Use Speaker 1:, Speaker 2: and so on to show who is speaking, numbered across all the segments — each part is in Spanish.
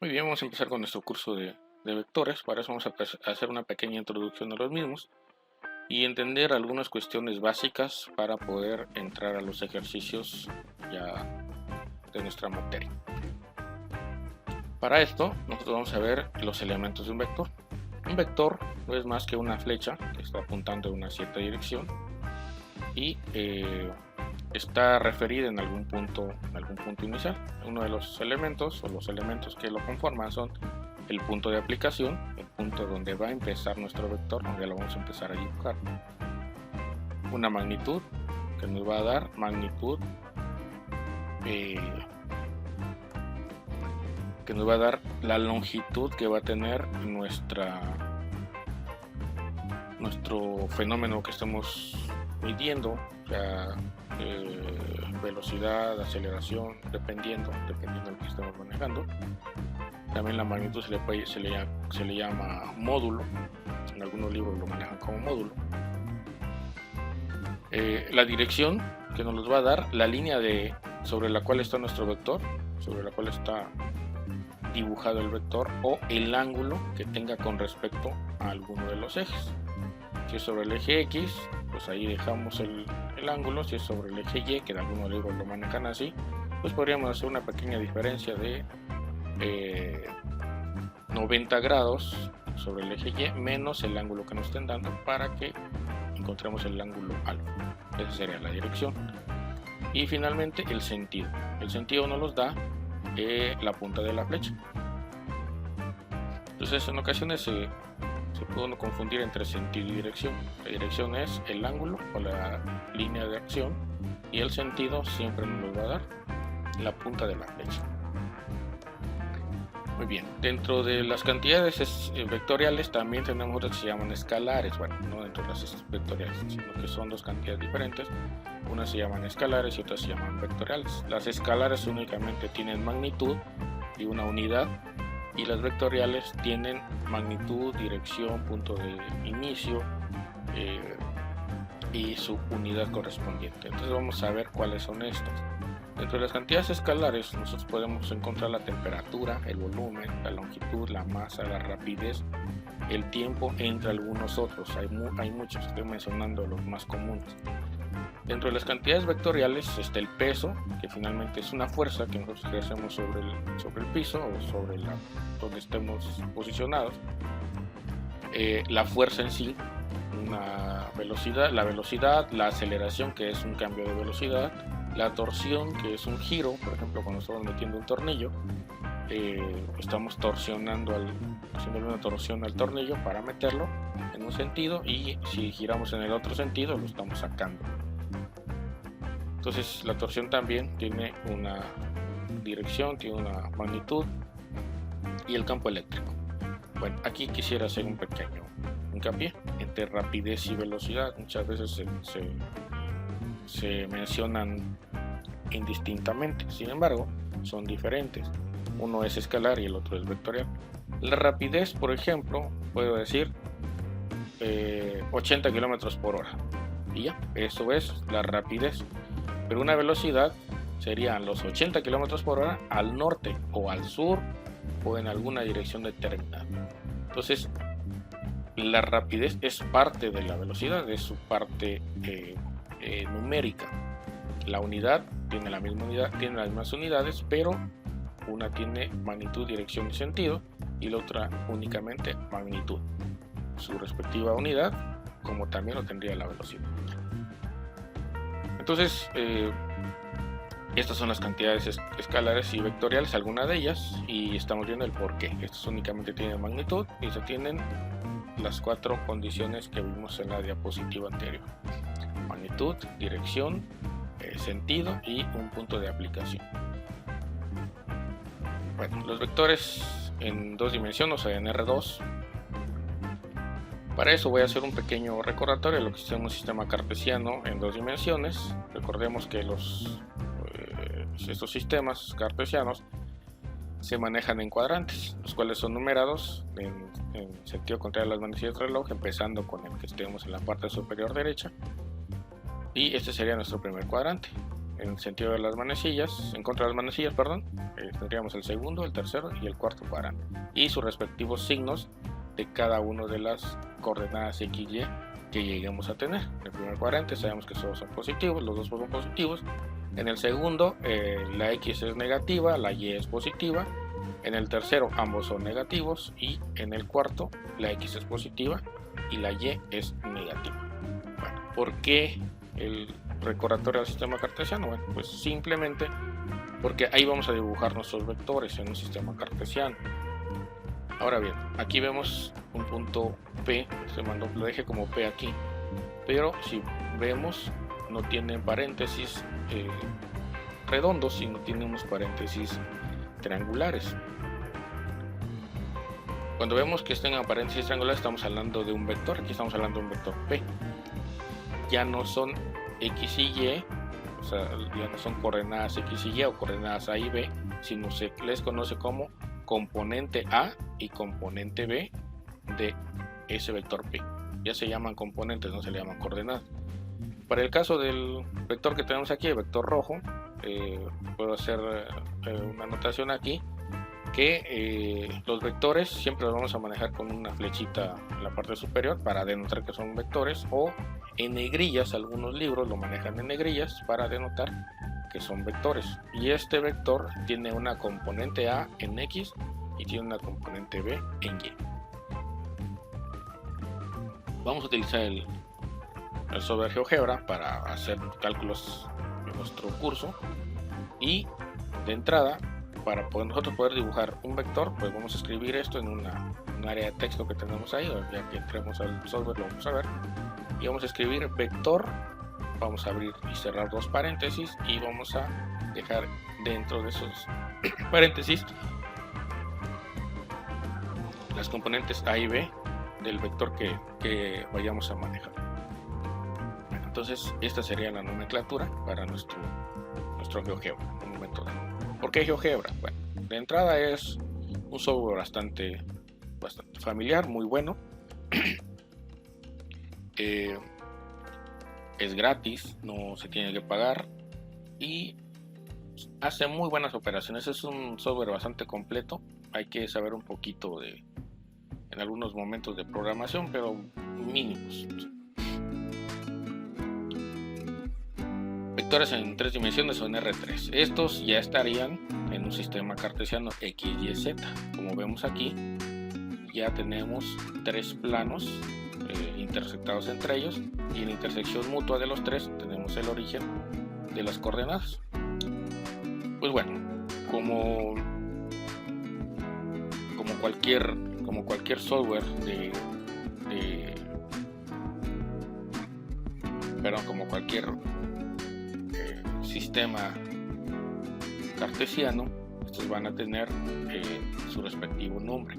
Speaker 1: Muy bien, vamos a empezar con nuestro curso de vectores. Para eso vamos a hacer una pequeña introducción a los mismos y entender algunas cuestiones básicas para poder entrar a los ejercicios ya de nuestra materia. Para esto, nosotros vamos a ver los elementos de un vector. Un vector no es más que una flecha que está apuntando en una cierta dirección y está referida en algún punto inicial. Uno de los elementos o los elementos que lo conforman son el punto de aplicación, el punto donde va a empezar nuestro vector, donde lo vamos a empezar a dibujar. Una magnitud que nos va a dar magnitud que nos va a dar la longitud que va a tener nuestro fenómeno que estamos midiendo, o sea, velocidad, aceleración, dependiendo de lo que estemos manejando. También la magnitud se le llama módulo, en algunos libros lo manejan como módulo. La dirección que nos va a dar la línea sobre la cual está nuestro vector, sobre la cual está dibujado el vector, o el ángulo que tenga con respecto a alguno de los ejes. Si es sobre el eje X, pues ahí dejamos el ángulo. Si es sobre el eje Y, que en algunos libros lo manejan así, pues podríamos hacer una pequeña diferencia de 90 grados sobre el eje Y menos el ángulo que nos estén dando para que encontremos el ángulo alfa. Esa sería la dirección. Y finalmente el sentido. El sentido nos los da la punta de la flecha. Entonces en ocasiones se puede uno confundir entre sentido y dirección. La dirección es el ángulo o la línea de acción y el sentido siempre nos va a dar la punta de la flecha. Muy bien, dentro de las cantidades vectoriales también tenemos otras que se llaman escalares. Bueno, no dentro de las vectoriales, sino que son dos cantidades diferentes. Unas se llaman escalares y otras se llaman vectoriales. Las escalares únicamente tienen magnitud y una unidad, y las vectoriales tienen magnitud, dirección, punto de inicio y su unidad correspondiente. Entonces vamos a ver cuáles son estas. Dentro de las cantidades escalares nosotros podemos encontrar la temperatura, el volumen, la longitud, la masa, la rapidez, el tiempo, entre algunos otros. Hay muchos, estoy mencionando los más comunes. Dentro de las cantidades vectoriales está el peso, que finalmente es una fuerza que nosotros ejercemos sobre el piso o sobre donde estemos posicionados. La fuerza en sí, la velocidad, la aceleración, que es un cambio de velocidad, la torsión, que es un giro. Por ejemplo, cuando estamos metiendo un tornillo, estamos haciéndole una torsión al tornillo para meterlo en un sentido, y si giramos en el otro sentido lo estamos sacando. Entonces la torsión también tiene una dirección, tiene una magnitud, y el campo eléctrico. Bueno, aquí quisiera hacer un pequeño hincapié entre rapidez y velocidad. Muchas veces se mencionan indistintamente, sin embargo son diferentes. Uno es escalar y el otro es vectorial. La rapidez, por ejemplo, puedo decir 80 km por hora y ya, eso es la rapidez. Pero una velocidad serían los 80 km por hora al norte o al sur o en alguna dirección determinada. Entonces la rapidez es parte de la velocidad, es su parte numérica. La unidad tiene las mismas unidades, pero una tiene magnitud, dirección y sentido, y la otra únicamente magnitud, su respectiva unidad, como también lo tendría la velocidad. Entonces estas son las cantidades escalares y vectoriales, algunas de ellas, y estamos viendo el por qué. Estos únicamente tienen magnitud y se tienen las cuatro condiciones que vimos en la diapositiva anterior: magnitud, dirección, sentido y un punto de aplicación. Bueno, los vectores en dos dimensiones, o sea en R2. Para eso voy a hacer un pequeño recordatorio de lo que es un sistema cartesiano en dos dimensiones. Recordemos que estos sistemas cartesianos se manejan en cuadrantes, los cuales son numerados en sentido contrario a las manecillas del reloj, empezando con el que estemos en la parte superior derecha, y este sería nuestro primer cuadrante. en sentido de las manecillas, en contra de las manecillas, perdón, tendríamos el segundo, el tercero y el cuarto cuadrante y sus respectivos signos de cada una de las coordenadas x, y que lleguemos a tener. En el primer cuadrante sabemos que todos son positivos, los dos son positivos. En el segundo la x es negativa, la y es positiva. En el tercero ambos son negativos y en el cuarto la x es positiva y la y es negativa. Bueno, ¿por qué el recordatorio del sistema cartesiano? Bueno, pues simplemente porque ahí vamos a dibujar nuestros vectores en un sistema cartesiano. Ahora bien, aquí vemos un punto P, lo dejé como P aquí, pero si vemos no tiene paréntesis redondos, sino tiene unos paréntesis triangulares. Cuando vemos que estén en paréntesis triangulares estamos hablando de un vector, aquí estamos hablando de un vector P. Ya no son x y y, o sea, ya no son coordenadas x y y o coordenadas a y b, sino se les conoce como componente A y componente B de ese vector P. Ya se llaman componentes, no se le llaman coordenadas. Para el caso del vector que tenemos aquí, el vector rojo, puedo hacer una anotación aquí, que los vectores siempre los vamos a manejar con una flechita en la parte superior para denotar que son vectores, o en negrillas, algunos libros lo manejan en negrillas para denotar que son vectores. Y este vector tiene una componente A en X y tiene una componente B en Y. Vamos a utilizar el software GeoGebra para hacer cálculos en nuestro curso, y de entrada, para nosotros poder dibujar un vector, pues vamos a escribir esto en un área de texto que tenemos ahí. Ya que entremos al software lo vamos a ver, y vamos a escribir vector, vamos a abrir y cerrar dos paréntesis y vamos a dejar dentro de esos paréntesis las componentes A y B del vector que vayamos a manejar. Entonces esta sería la nomenclatura para nuestro GeoGebra en un momento dado. ¿Por qué GeoGebra? Bueno, de entrada es un software bastante familiar, muy bueno. Es gratis, no se tiene que pagar y hace muy buenas operaciones. Es un software bastante completo. Hay que saber un poquito en algunos momentos de programación, pero mínimos. Vectores en 3 dimensiones o en R3. Estos ya estarían en un sistema cartesiano X, Y, Z. Como vemos aquí, ya tenemos 3 planos intersectados entre ellos, y en intersección mutua de los 3 tenemos el origen de las coordenadas. Pues bueno, como cualquier software como cualquier sistema cartesiano, estos van a tener su respectivo nombre.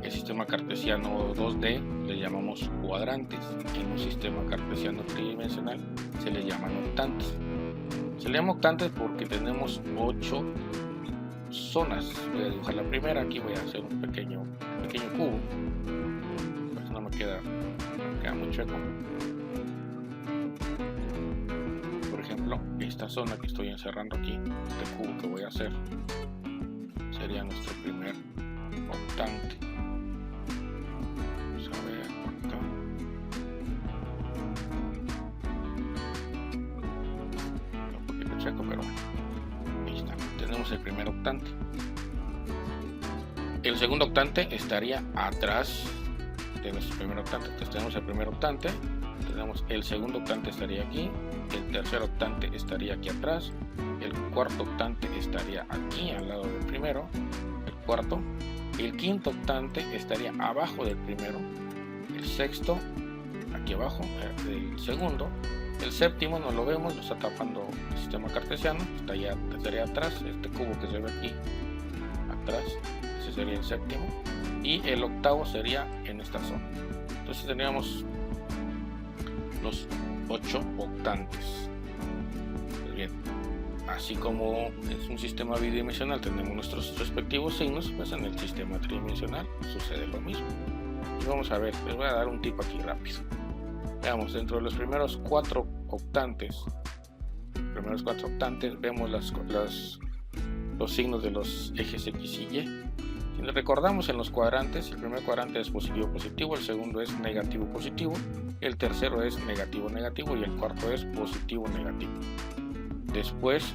Speaker 1: El sistema cartesiano 2D le llamamos cuadrantes. En un sistema cartesiano tridimensional se le llaman octantes. Se le llama octantes porque tenemos 8 zonas. Voy a dibujar la primera. Aquí voy a hacer un pequeño cubo, pues no me queda muy chueco. Por ejemplo, esta zona que estoy encerrando aquí, este cubo que voy a hacer, sería nuestro primer octante. Vamos a ver por acá. Un poquito chueco, pero bueno, ahí está. Tenemos el primer octante. El segundo octante estaría atrás de nuestro primer octante. Entonces tenemos el primer octante, tenemos el segundo octante estaría aquí, el tercer octante estaría aquí atrás, el cuarto octante estaría aquí al lado del primero, el cuarto, el quinto octante estaría abajo del primero, el sexto aquí abajo del segundo, el séptimo no lo vemos, lo está tapando el sistema cartesiano, estaría atrás, este cubo que se ve aquí atrás, ese sería el séptimo, y el octavo sería en esta zona. Entonces tendríamos los 8 octantes. Pues bien, así como es un sistema bidimensional tenemos nuestros respectivos signos, pues en el sistema tridimensional sucede lo mismo. Y vamos a ver, les voy a dar un tip aquí rápido. Veamos, dentro de los primeros 4 octantes primeros 4 octantes, vemos los signos de los ejes X y Y. Si nos recordamos en los cuadrantes, el primer cuadrante es positivo positivo, el segundo es negativo positivo, el tercero es negativo negativo y el cuarto es positivo negativo. Después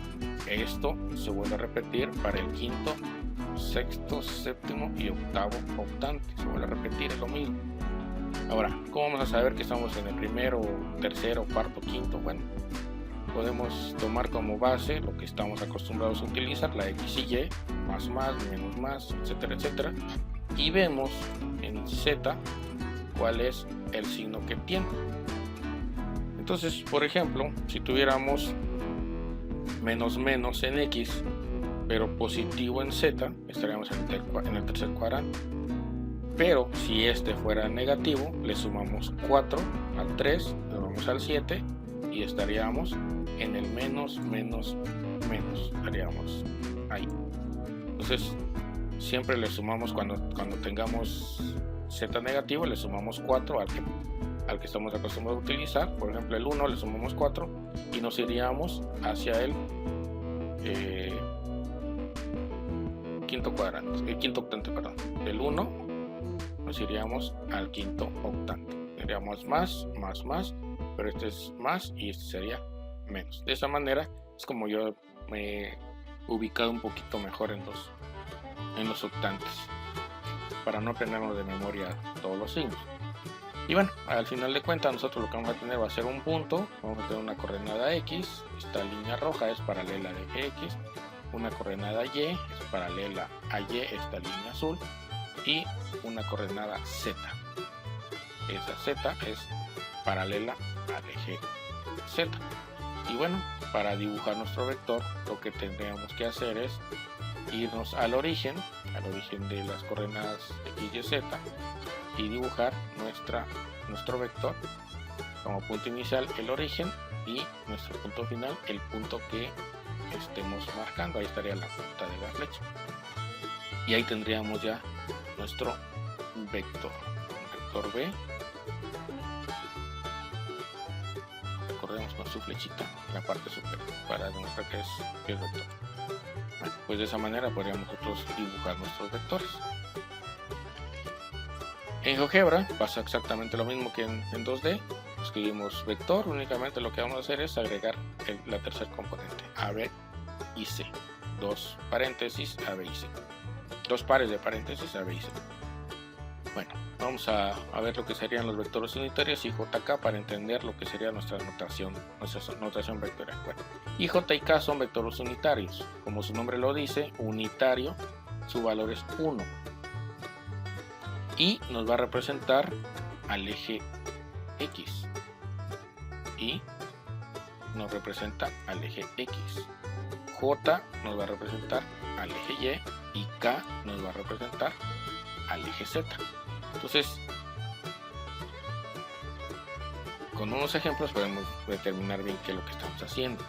Speaker 1: esto se vuelve a repetir para el quinto, sexto, séptimo y octavo octante, se vuelve a repetir, es lo mismo. Ahora, ¿cómo vamos a saber que estamos en el primero, tercero, cuarto, quinto? Bueno, podemos tomar como base lo que estamos acostumbrados a utilizar, la X y Y, más, menos más, etcétera, etcétera, y vemos en Z cuál es el signo que tiene. Entonces, por ejemplo, si tuviéramos menos en X, pero positivo en Z, estaríamos en el tercer cuadrante. Pero si este fuera negativo, le sumamos 4 al 3, le vamos al 7 y estaríamos en el menos, estaríamos ahí. Entonces siempre le sumamos cuando tengamos Z negativo, le sumamos 4 al que estamos acostumbrados a utilizar. Por ejemplo, el 1 le sumamos 4 y nos iríamos hacia el quinto octante, perdón. Del 1 nos iríamos al quinto octante. Seríamos más, pero este es más y este sería menos. De esa manera es como yo me he ubicado un poquito mejor en los octantes, para no aprendernos de memoria todos los signos. Y bueno, al final de cuentas nosotros lo que vamos a tener va a ser un punto, vamos a tener una coordenada X, esta línea roja es paralela al eje X, una coordenada Y es paralela a Y, esta línea azul, y una coordenada Z. Esa Z es paralela al eje Z. Y bueno, para dibujar nuestro vector lo que tendríamos que hacer es irnos al origen de las coordenadas X, Y, Z y dibujar nuestro vector como punto inicial el origen y nuestro punto final el punto que estemos marcando. Ahí estaría la punta de la flecha y ahí tendríamos ya nuestro vector B. Recordemos con su flechita en la parte superior para demostrar que es el vector. Bueno, pues de esa manera podríamos nosotros dibujar nuestros vectores. En GeoGebra pasa exactamente lo mismo que en 2D. Escribimos vector, únicamente lo que vamos a hacer es agregar la tercer componente, A, B y C. Dos paréntesis, A, B y C. Dos pares de paréntesis, A, B y C. Bueno, vamos a ver lo que serían los vectores unitarios y JK para entender lo que sería nuestra notación vectorial. Bueno, y J y K son vectores unitarios. Como su nombre lo dice, unitario, su valor es 1. Y nos va a representar al eje X. Y nos representa al eje X. J nos va a representar al eje Y y K nos va a representar al eje Z. Entonces, con unos ejemplos podemos determinar bien qué es lo que estamos haciendo.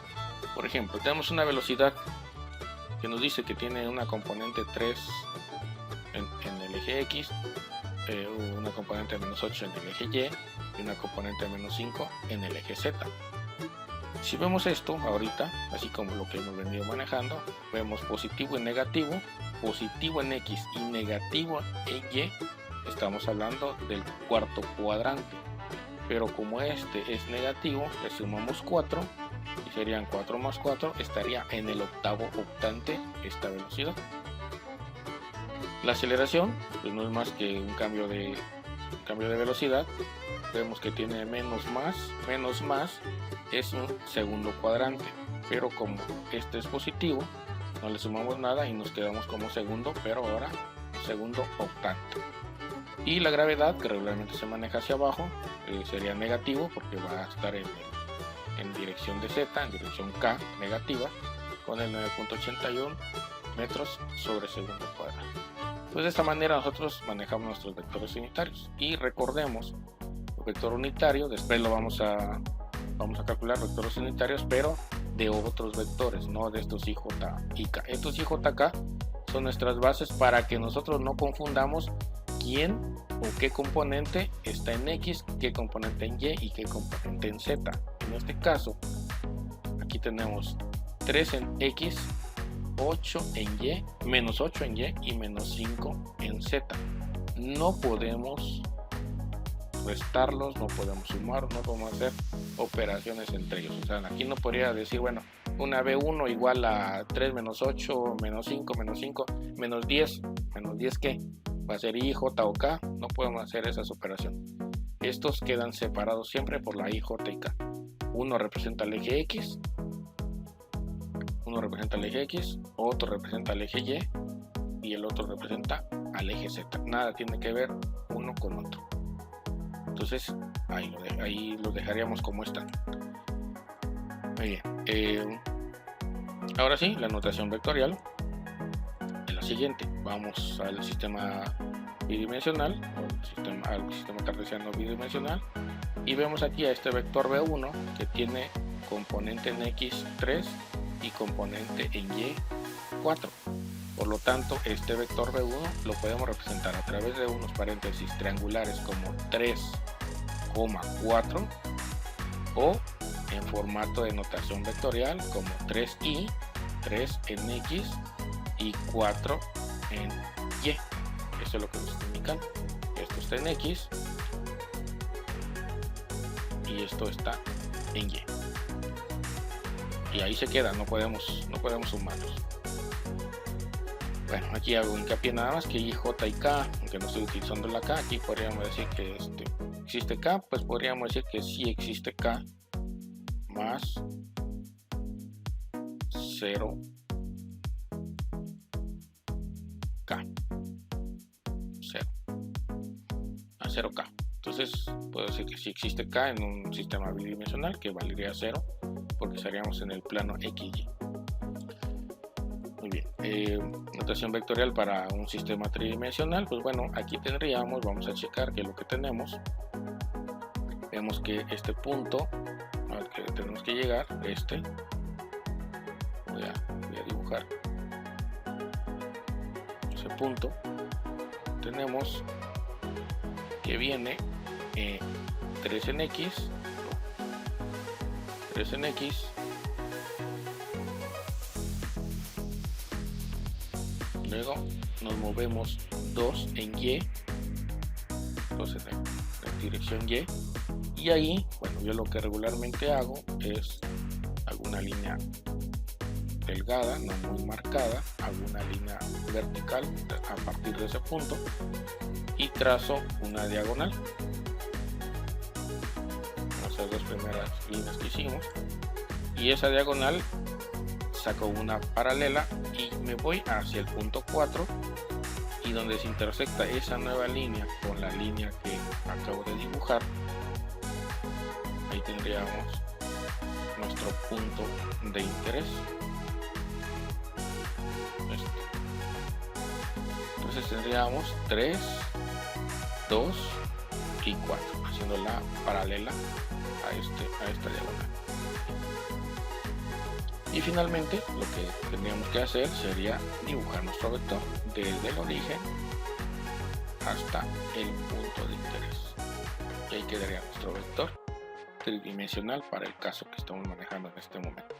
Speaker 1: Por ejemplo, tenemos una velocidad que nos dice que tiene una componente 3 en el eje X, una componente menos 8 en el eje Y y una componente menos 5 en el eje Z. Si vemos esto ahorita, así como lo que hemos venido manejando, vemos positivo y negativo, positivo en X y negativo en Y, estamos hablando del cuarto cuadrante. Pero como este es negativo, le sumamos 4 y serían 4 más 4, estaría en el octavo octante esta velocidad. La aceleración pues no es más que un cambio de velocidad. Vemos que tiene menos más es un segundo cuadrante, pero como este es positivo no le sumamos nada y nos quedamos como segundo, pero ahora segundo octante. Y la gravedad, que regularmente se maneja hacia abajo, sería negativo porque va a estar en dirección de Z, en dirección K negativa, con el 9.81 metros sobre segundo cuadrado. Pues de esta manera nosotros manejamos nuestros vectores unitarios. Y recordemos, el vector unitario, después lo vamos a calcular vectores unitarios, pero de otros vectores, no de estos IJ y K. Estos IJK son nuestras bases para que nosotros no confundamos quién o qué componente está en X, qué componente en Y y qué componente en Z. En este caso, aquí tenemos 3 en X, 8 en Y, menos 8 en Y y menos 5 en Z. No podemos restarlos, no podemos sumar, no podemos hacer operaciones entre ellos. O sea, aquí no podría decir, bueno, una B1 igual a 3 menos 8, menos 5, menos 5, menos 10. ¿Menos 10 qué? Va a ser I, J o K. No podemos hacer esas operaciones. Estos quedan separados siempre por la I, J y K. Uno representa el eje X, otro representa el eje Y y el otro representa al eje Z. Nada tiene que ver uno con otro. Entonces ahí los dejaríamos como están. Muy bien. Ahora sí, la notación vectorial es la siguiente. Vamos al sistema bidimensional, al sistema cartesiano bidimensional, y vemos aquí a este vector B1 que tiene componente en X 3 y componente en Y 4. Por lo tanto, este vector B1 lo podemos representar a través de unos paréntesis triangulares como 3,4 o en formato de notación vectorial como 3i, 3 en X y 4 en Y. Esto es lo que nos está indicando. Esto está en X y esto está en Y. Y ahí se queda, no podemos sumarlos. Bueno, aquí hago hincapié nada más que I, J y K, aunque no estoy utilizando la K. Aquí podríamos decir que existe K, pues podríamos decir que sí existe K más 0 K, 0 a 0K. Entonces puedo decir que sí existe K en un sistema bidimensional, que valdría 0 porque estaríamos en el plano XY. Muy bien, notación vectorial para un sistema tridimensional. Pues bueno, aquí tendríamos, vamos a checar que lo que tenemos, vemos que este punto al que tenemos que llegar, voy a dibujar ese punto. Tenemos que viene 3 en X, luego nos movemos 2 en Y, entonces en dirección Y, y ahí, bueno, yo lo que regularmente hago es alguna línea delgada, no muy marcada, hago una línea vertical a partir de ese punto y trazo una diagonal. Esas dos primeras líneas que hicimos, y esa diagonal saco una paralela y me voy hacia el punto 4, y donde se intersecta esa nueva línea con la línea que acabo de dibujar, ahí tendríamos nuestro punto de interés. Entonces tendríamos 3, 2 y 4, haciendo la paralela a esta diagonal. Y finalmente lo que tendríamos que hacer sería dibujar nuestro vector desde el origen hasta el punto de interés, y ahí quedaría nuestro vector tridimensional para el caso que estamos manejando en este momento.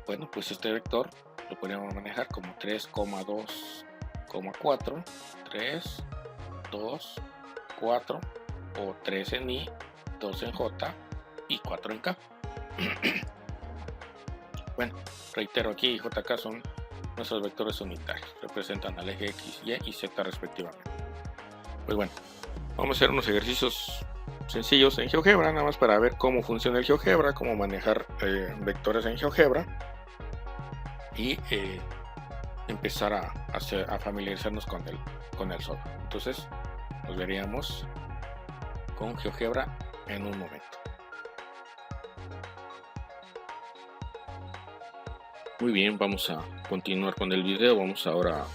Speaker 1: Bueno, pues este vector lo podríamos manejar como 3,2,4, 3, 2, 4, o 3 en Y, 2 en J y 4 en K. Bueno, reitero, aquí I, J, K son nuestros vectores unitarios, representan al eje X, Y y Z respectivamente. Pues bueno, vamos a hacer unos ejercicios sencillos en GeoGebra, nada más para ver cómo funciona el GeoGebra, cómo manejar vectores en GeoGebra, y empezar a familiarizarnos con el software. Entonces nos veríamos con GeoGebra en un momento. Muy bien, vamos a continuar con el video. Vamos ahora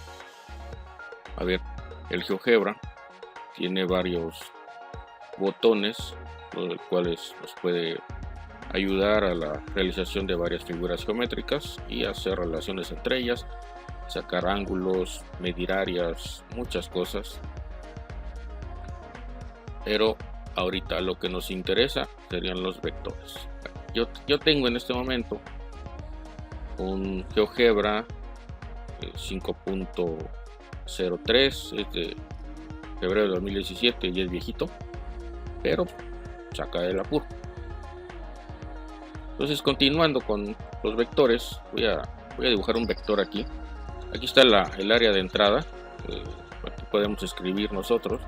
Speaker 1: a ver el GeoGebra. Tiene varios botones, los cuales nos puede ayudar a la realización de varias figuras geométricas y hacer relaciones entre ellas, sacar ángulos, medir áreas, muchas cosas. Pero Ahorita lo que nos interesa serían los vectores. Yo tengo en este momento un GeoGebra 5.03, es de febrero de 2017 y es viejito, pero saca del apuro. Entonces, continuando con los vectores, voy a dibujar un vector aquí. Aquí está el área de entrada, aquí podemos escribir nosotros,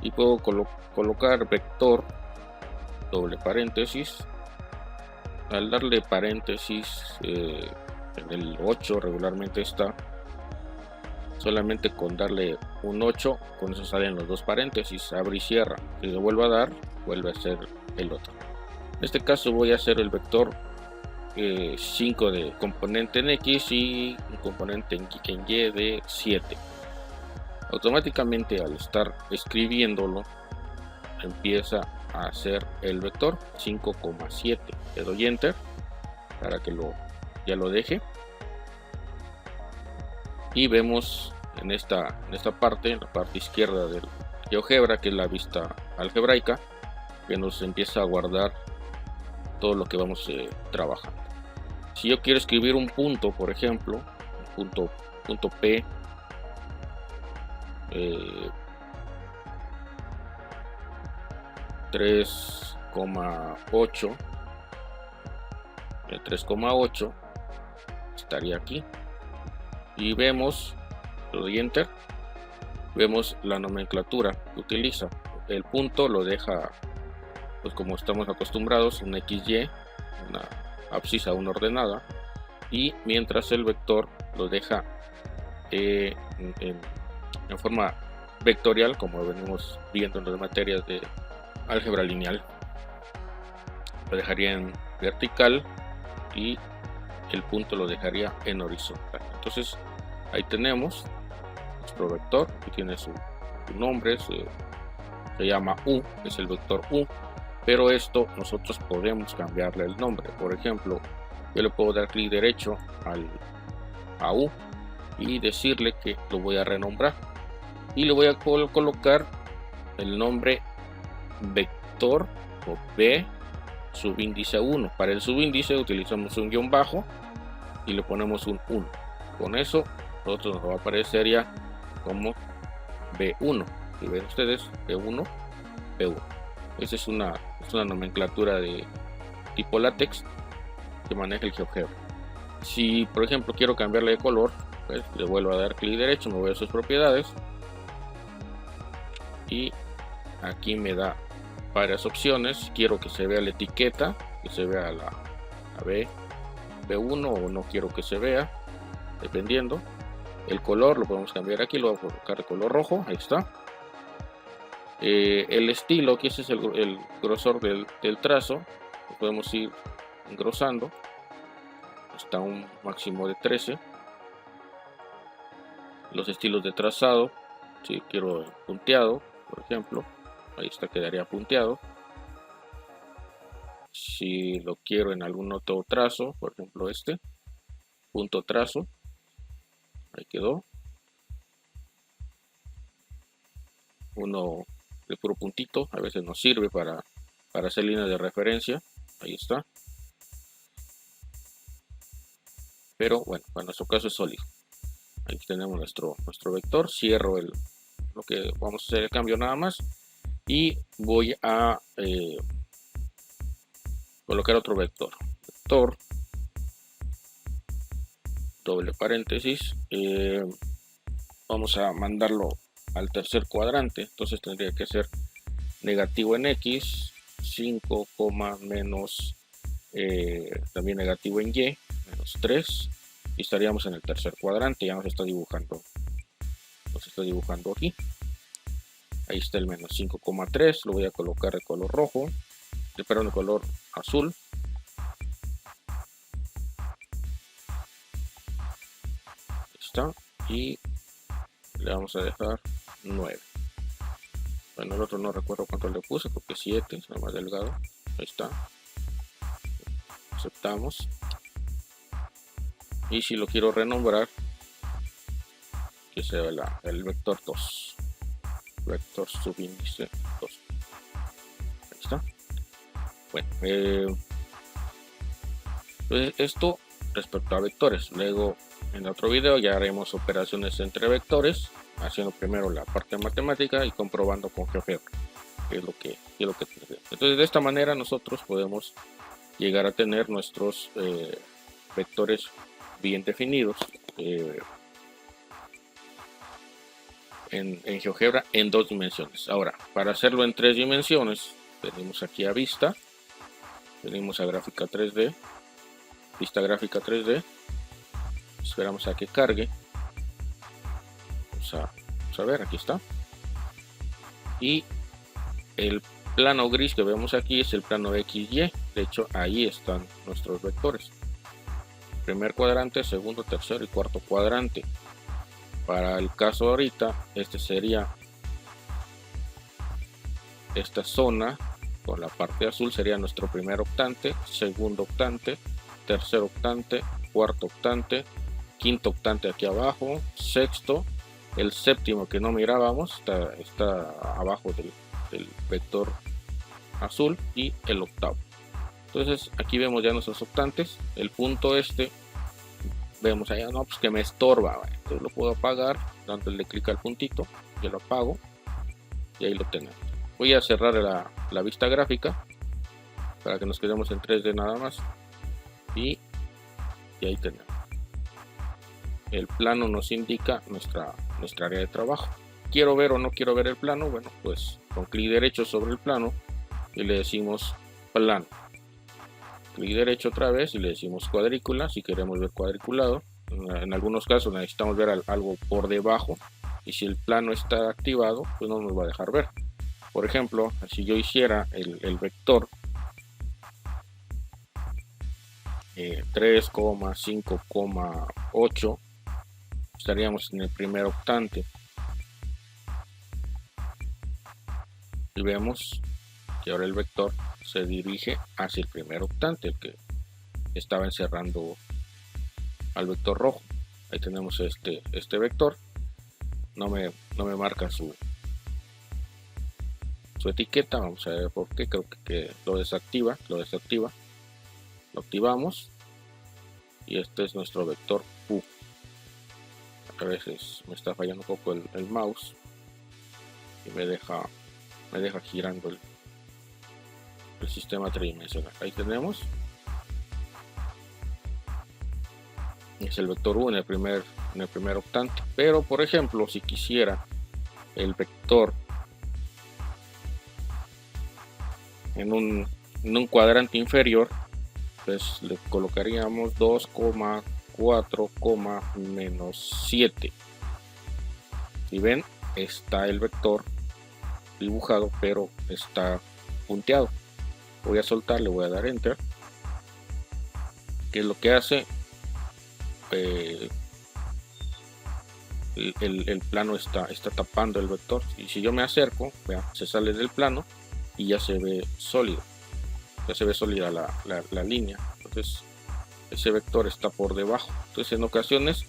Speaker 1: y puedo colocar vector doble paréntesis. Al darle paréntesis en el 8 regularmente está, solamente con darle un 8, con eso salen los dos paréntesis, abre y cierra. Si le vuelvo a dar, vuelve a ser el otro. En este caso voy a hacer el vector 5 de componente en X y un componente en Y de 7. Automáticamente, al estar escribiéndolo, empieza a hacer el vector 5,7. Le doy enter para que ya lo deje, y vemos en esta parte, en la parte izquierda del GeoGebra, que es la vista algebraica, que nos empieza a guardar todo lo que vamos trabajando. Si yo quiero escribir un punto, por ejemplo, un punto P, 3,8 estaría aquí, y vemos, lo doy enter, vemos la nomenclatura que utiliza. El punto lo deja, pues como estamos acostumbrados, un XY, una abscisa aún ordenada, y mientras el vector lo deja en forma vectorial, como venimos viendo en las materias de álgebra lineal. Lo dejaría en vertical y el punto lo dejaría en horizontal. Entonces ahí tenemos nuestro vector, que tiene su nombre, se llama U, es el vector U, pero esto nosotros podemos cambiarle el nombre. Por ejemplo, yo le puedo dar clic derecho a U y decirle que lo voy a renombrar, y le voy a colocar el nombre vector o B subíndice 1. Para el subíndice utilizamos un guión bajo y le ponemos un 1. Con eso nosotros nos va a aparecer ya como B1. Si ven ustedes, B1, B1. Esa es una nomenclatura de tipo látex que maneja el GeoGebra. Si por ejemplo quiero cambiarle de color, pues le vuelvo a dar clic derecho, me voy a sus propiedades, y aquí me da varias opciones. Quiero que se vea la etiqueta, que se vea la B1, o no quiero que se vea, dependiendo. El color lo podemos cambiar aquí, lo voy a colocar de color rojo, ahí está. El estilo, que ese es el grosor del trazo, lo podemos ir engrosando hasta un máximo de 13. Los estilos de trazado, si quiero punteado, por ejemplo, ahí está, quedaría punteado. Si lo quiero en algún otro trazo, por ejemplo este, punto trazo, ahí quedó. Uno de puro puntito, a veces nos sirve para hacer líneas de referencia, ahí está. Pero bueno, para nuestro caso es sólido. Ahí tenemos nuestro vector. Cierro lo que vamos a hacer el cambio nada más, y voy a colocar otro vector. Vector doble paréntesis. Vamos a mandarlo al tercer cuadrante. Entonces tendría que ser negativo en X, 5, menos también negativo en Y, menos 3, y estaríamos en el tercer cuadrante. Ya nos está dibujando aquí. Ahí está el menos 5,3, lo voy a colocar de color rojo, perdón, de color azul. Ahí está, y le vamos a dejar 9. Bueno, el otro no recuerdo cuánto le puse, porque 7 es lo más delgado. Ahí está. Aceptamos. Y si lo quiero renombrar, que sea el vector 2, vector subíndice 2. está. Bueno, entonces esto respecto a vectores. Luego en otro video ya haremos operaciones entre vectores, haciendo primero la parte matemática y comprobando con GeoGebra qué es lo que tenemos. Entonces de esta manera nosotros podemos llegar a tener nuestros vectores bien definidos en GeoGebra en 2 dimensiones. Ahora, para hacerlo en 3 dimensiones, venimos aquí a vista, venimos a gráfica 3D, vista gráfica 3D, esperamos a que cargue. Vamos a ver, aquí está. Y el plano gris que vemos aquí es el plano XY. De hecho, ahí están nuestros vectores: primer cuadrante, segundo, tercero y cuarto cuadrante. Para el caso ahorita, este sería esta zona con la parte azul, sería nuestro primer octante, segundo octante, tercer octante, cuarto octante, quinto octante aquí abajo, sexto, el séptimo que no mirábamos está abajo del vector azul, y el octavo. Entonces aquí vemos ya nuestros octantes. El punto este, vemos allá, no, pues que me estorba, entonces lo puedo apagar dándole clic al puntito, yo lo apago y ahí lo tenemos. Voy a cerrar la vista gráfica para que nos quedemos en 3D nada más, y ahí tenemos. El plano nos indica nuestra área de trabajo. ¿Quiero ver o no quiero ver el plano? Bueno, pues con clic derecho sobre el plano y le decimos plano. Clic derecho otra vez y le decimos cuadrícula si queremos ver cuadriculado. En algunos casos necesitamos ver algo por debajo, y si el plano está activado, pues no nos va a dejar ver. Por ejemplo, si yo hiciera el vector 3,5,8, estaríamos en el primer octante y vemos que ahora el vector se dirige hacia el primer octante, el que estaba encerrando al vector rojo. Ahí tenemos este vector. No me marca su etiqueta. Vamos a ver por qué. Creo que lo desactiva. Lo activamos y este es nuestro vector U. A veces me está fallando un poco el mouse y me deja girando el sistema tridimensional. Ahí tenemos, es el vector U en el primer octante. Pero por ejemplo, si quisiera el vector en un cuadrante inferior, pues le colocaríamos 2,4,-7. Si ven, está el vector dibujado, pero está punteado. Voy a soltar, le voy a dar enter. ¿Qué es lo que hace? El plano está tapando el vector, y si yo me acerco, vean, se sale del plano y ya se ve sólido, ya se ve sólida la línea. Entonces ese vector está por debajo. Entonces en ocasiones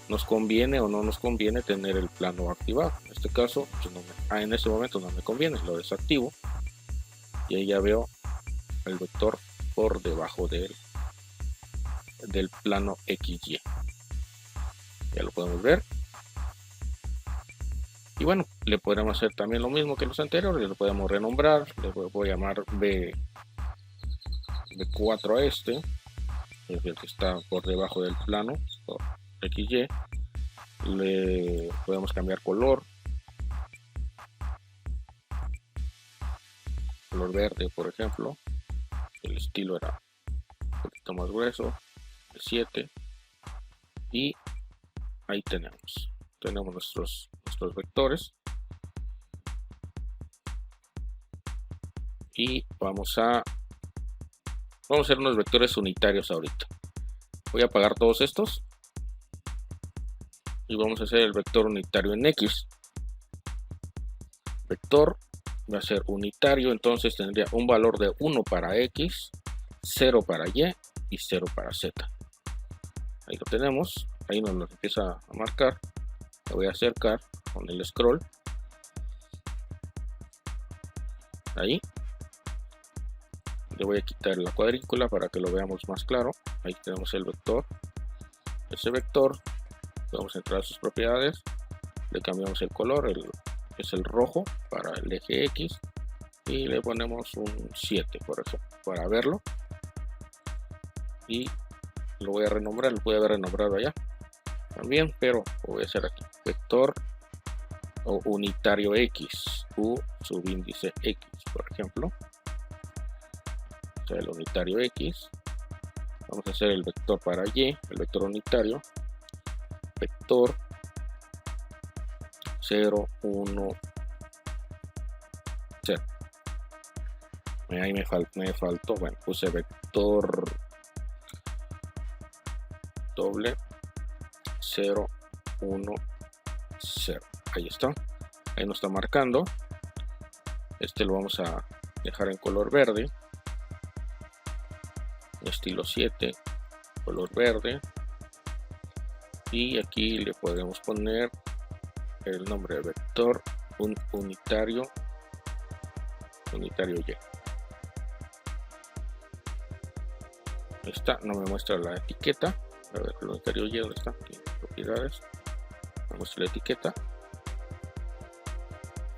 Speaker 1: nos conviene o no nos conviene tener el plano activado. En este caso pues en este momento no me conviene, lo desactivo y ahí ya veo el vector por debajo del plano XY. Ya lo podemos ver. Y bueno, le podremos hacer también lo mismo que los anteriores. Lo podemos renombrar. Le voy a llamar B4 a este, es el que está por debajo del plano, por XY. Le podemos cambiar color verde, por ejemplo. El estilo era un poquito más grueso, el 7. Y ahí tenemos nuestros vectores. Y vamos a hacer unos vectores unitarios ahorita. Voy a apagar todos estos y vamos a hacer el vector unitario en X. Vector va a ser unitario, entonces tendría un valor de 1 para X, 0 para Y y 0 para Z. Ahí lo tenemos, ahí nos lo empieza a marcar. Lo voy a acercar con el scroll. Ahí. Le voy a quitar la cuadrícula para que lo veamos más claro. Ahí tenemos el vector. Ese vector, vamos a entrar a sus propiedades, le cambiamos el color, es el rojo para el eje X, y le ponemos un 7, por ejemplo, para verlo. Y lo voy a renombrar, lo pude haber renombrado allá también, pero lo voy a hacer aquí. Vector o unitario X, U subíndice X, por ejemplo. O sea, el unitario X. Vamos a hacer el vector para Y, el vector unitario. Vector 0, 1, 0. Ahí me faltó, bueno, puse vector doble 0, 1, 0. Ahí está. Ahí nos está marcando. Este lo vamos a dejar en color verde. Estilo 7, color verde. Y aquí le podemos poner el nombre de vector unitario Y. Esta no me muestra la etiqueta. A ver, el unitario Y, ¿dónde está? Aquí, propiedades. Me muestra la etiqueta.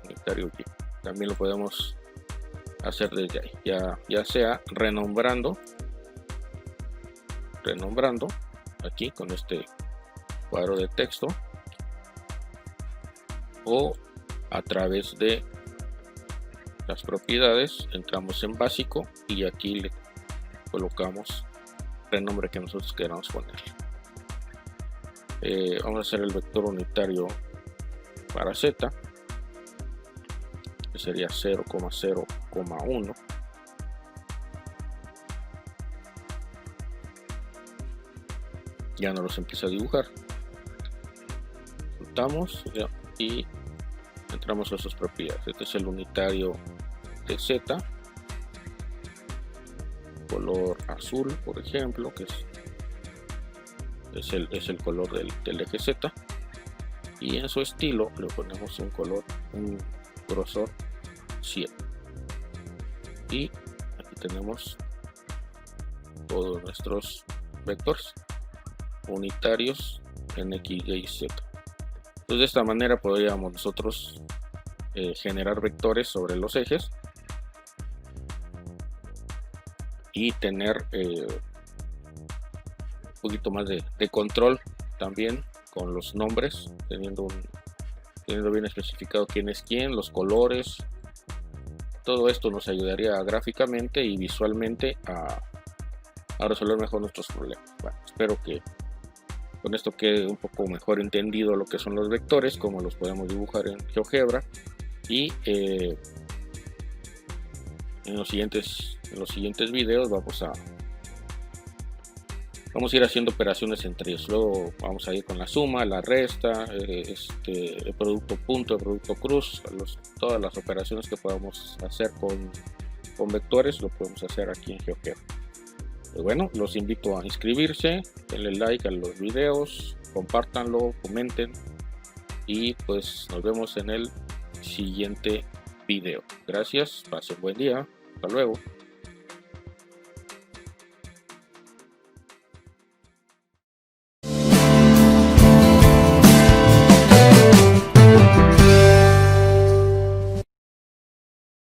Speaker 1: Unitario Y. También lo podemos hacer desde ahí. Ya sea renombrando aquí con este cuadro de texto, o a través de las propiedades entramos en básico y aquí le colocamos el nombre que nosotros queramos poner. Vamos a hacer el vector unitario para Z, que sería 0,0,1. Ya no los empieza a dibujar. Soltamos y entramos a sus propiedades. Este es el unitario de Z, color azul, por ejemplo, que es el color del eje Z, y en su estilo le ponemos un grosor 7. Y aquí tenemos todos nuestros vectores unitarios en X, Y, Z. Entonces, de esta manera podríamos nosotros generar vectores sobre los ejes y tener un poquito más de control también con los nombres, teniendo bien especificado quién es quién, los colores. Todo esto nos ayudaría gráficamente y visualmente a resolver mejor nuestros problemas. Bueno, espero que con esto quede un poco mejor entendido lo que son los vectores, cómo los podemos dibujar en GeoGebra, y en los siguientes videos vamos a ir haciendo operaciones entre ellos. Luego vamos a ir con la suma, la resta, el producto punto, el producto cruz, todas las operaciones que podamos hacer con vectores lo podemos hacer aquí en GeoGebra. Pues bueno, los invito a inscribirse, denle like a los videos, compártanlo, comenten, y pues nos vemos en el siguiente video. Gracias, pasen buen día, hasta luego.